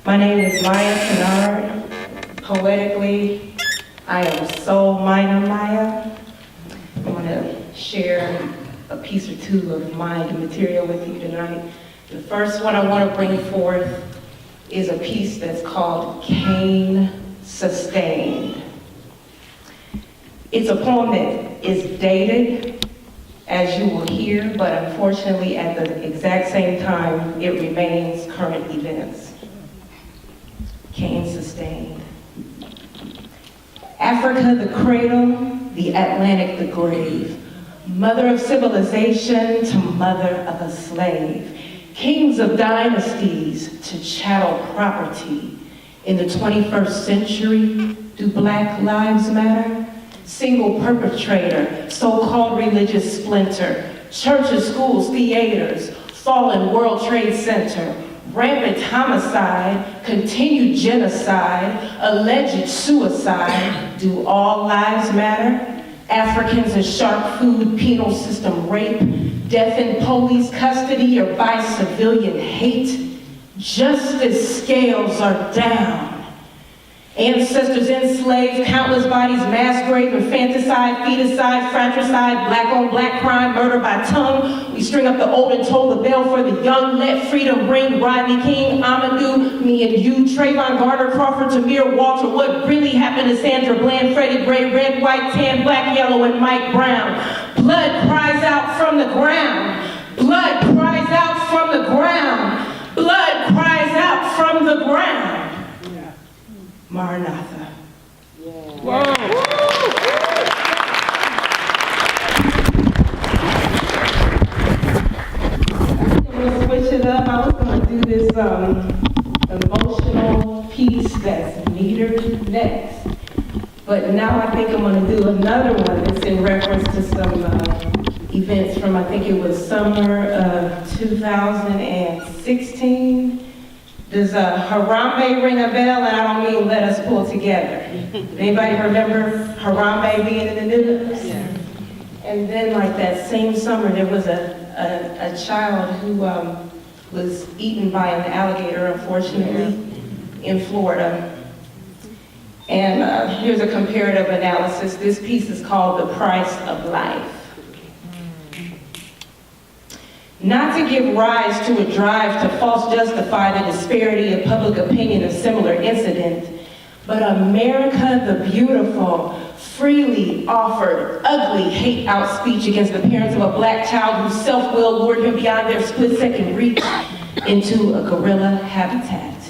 My name is Maya Kennard. Poetically, I am Soul Minor Maya. I want to share a piece or two of mind material with you tonight. The first one I want to bring forth is a piece that's called Cane Sustained. It's a poem that is dated, as you will hear, but unfortunately at the exact same time, it remains current events. Cane Sustained. Africa, the cradle, the Atlantic, the grave. Mother of civilization to mother of a slave. Kings of dynasties to chattel property. In the 21st century, do Black lives matter? Single perpetrator, so-called religious splinter, churches, schools, theaters, fallen World Trade Center, rampant homicide, continued genocide, alleged suicide, do all lives matter? Africans in shark food, penal system rape, death in police custody or by civilian hate, justice scales are down. Ancestors enslaved, countless bodies mass grave, infanticide, feticide, fratricide, black on black crime, murder by tongue. We string up the old and toll the bell for the young, let freedom ring. Rodney King, Amadou, me and you, Trayvon Garner, Crawford, Tamir, Walter. What really happened to Sandra Bland, Freddie Gray, red, white, tan, black, yellow, and Mike Brown? Blood cries out from the ground. Blood cries out from the ground. Blood cries out from the ground. Maranatha. Yeah. Whoa. I'm gonna switch it up. I was gonna do this emotional piece that's metered next. But now I think I'm gonna do another one that's in reference to some events from, I think it was summer of 2016. Does Harambe ring a bell? And I don't mean let us pull together. Anybody remember Harambe being in the news? Yeah. And then like that same summer, there was a child who was eaten by an alligator, unfortunately, in Florida. And here's a comparative analysis. This piece is called The Price of Life. Not to give rise to a drive to false justify the disparity of public opinion of similar incident, but America the Beautiful freely offered ugly hate out speech against the parents of a black child whose self-will lured him beyond their split-second reach into a gorilla habitat.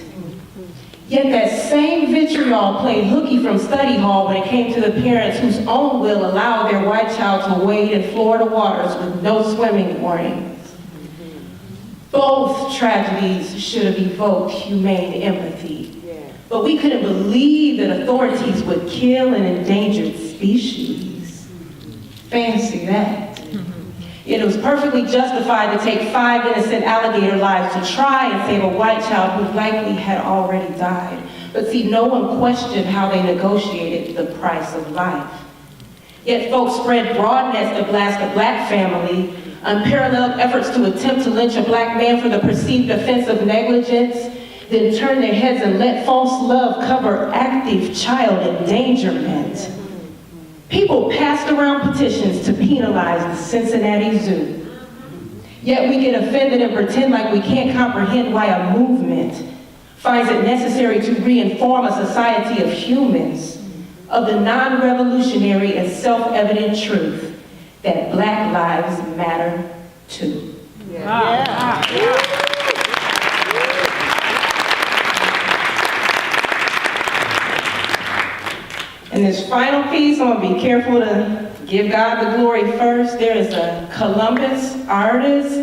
Yet that same vitriol played hooky from study hall when it came to the parents whose own will allowed their white child to wade in Florida waters with no swimming warnings. Both tragedies should have evoked humane empathy. But we couldn't believe that authorities would kill an endangered species. Fancy that. Yet it was perfectly justified to take 5 innocent alligator lives to try and save a white child who likely had already died. But see, no one questioned how they negotiated the price of life. Yet folks spread broad nets to blast a black family, unparalleled efforts to attempt to lynch a black man for the perceived offense of negligence, then turn their heads and let false love cover active child endangerment. People passed around petitions to penalize the Cincinnati Zoo. Yet we get offended and pretend like we can't comprehend why a movement finds it necessary to reinform a society of humans of the non-revolutionary and self-evident truth that black lives matter too. Yeah. In this final piece, I'm gonna be careful to give God the glory first. There is a Columbus artist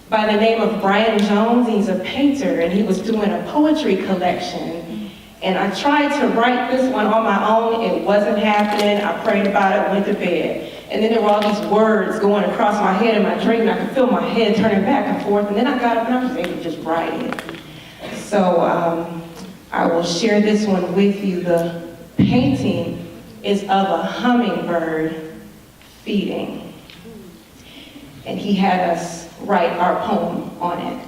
by the name of Brian Jones. He's a painter, and he was doing a poetry collection. And I tried to write this one on my own. It wasn't happening. I prayed about it, went to bed. And then there were all these words going across my head in my dream, and I could feel my head turning back and forth. And then I got up and I was able to just write it. So I will share this one with you. The painting is of a hummingbird feeding. And he had us write our poem on it.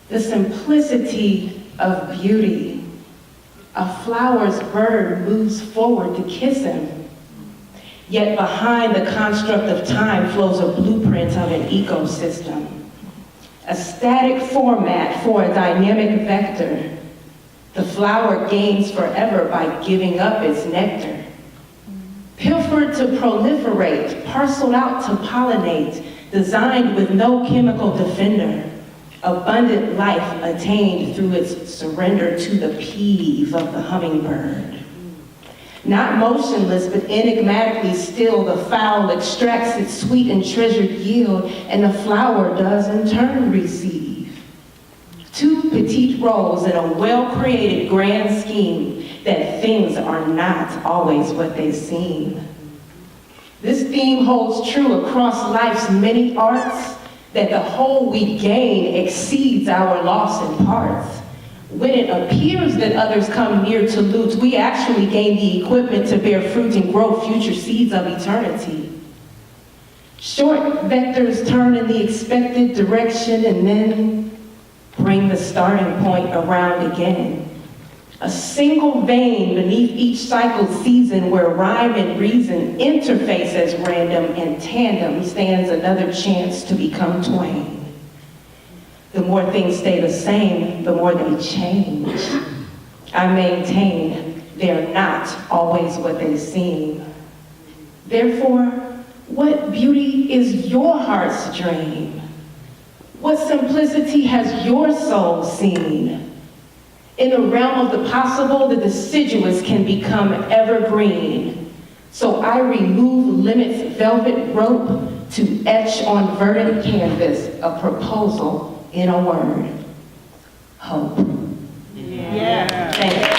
The simplicity of beauty. A flower's bird moves forward to kiss him. Yet behind the construct of time flows a blueprint of an ecosystem. A static format for a dynamic vector. The flower gains forever by giving up its nectar. Pilfered to proliferate, parceled out to pollinate, designed with no chemical defender. Abundant life attained through its surrender to the peeve of the hummingbird. Not motionless, but enigmatically still, the fowl extracts its sweet and treasured yield, and the flower does in turn receive. Two petite roles in a well-created grand scheme that things are not always what they seem. This theme holds true across life's many arts, that the whole we gain exceeds our loss in parts. When it appears that others come near to loot, we actually gain the equipment to bear fruit and grow future seeds of eternity. Short vectors turn in the expected direction and then bring the starting point around again. A single vein beneath each cycled season where rhyme and reason interface as random and tandem stands another chance to become twain. The more things stay the same, the more they change. I maintain they're not always what they seem. Therefore, what beauty is your heart's dream? What simplicity has your soul seen? In the realm of the possible, the deciduous can become evergreen. So I remove limits velvet rope to etch on verdant canvas a proposal in a word. Hope. Yeah. Thank you.